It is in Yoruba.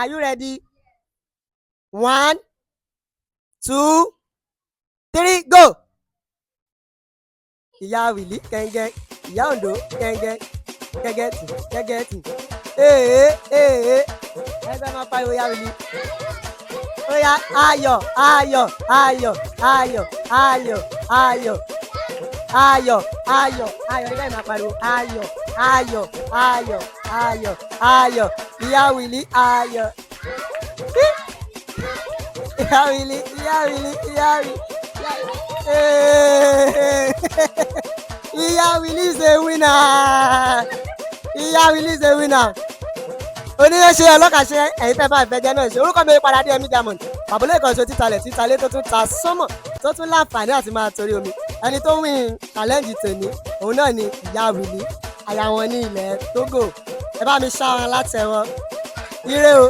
Are you ready? 1, 2, 3, go. Ìyá Wìlí kẹ̀ǹgẹ̀, ìyá Òǹdó kẹ̀ǹgẹ̀, gẹ́gẹ́tì gẹ́gẹ́tì. Ẹ fẹ́ máa pariwo ìyá Wìlí. Ó yá ayọ̀ ayọ̀ ayọ̀ ayọ̀ ayọ̀ ayọ̀ ayọ̀ ayọ̀ ayọ̀ nígbà yìí máa pariwo ayọ̀ ayọ̀ ayọ̀ ayọ̀ ayọ̀ ìyá Wìlí ayọ̀. Ìyá Wìlí ìyá Wìlí ìyá Wìlí. Ìyá Wìlí is a winner. Ìyá Wìlí is a winner. Oníyẹ̀ṣe ọlọ́kàṣe ẹ̀yin tẹ́ bá ìfẹ́ jẹ́ náà ṣe orúkọ mi padà dé Ẹ̀mí Diamond bàbúlé ìkànṣe títalẹ̀ tó tún ta sọ́mọ̀ tó tún láǹfààní àti máa torí omi ẹni tó win challenge tèmi òun náà ni ìyá Wìlí aya wọn ní ilẹ̀ Togo ẹ bá mi ṣá wọn látẹ̀wọ́ ire o.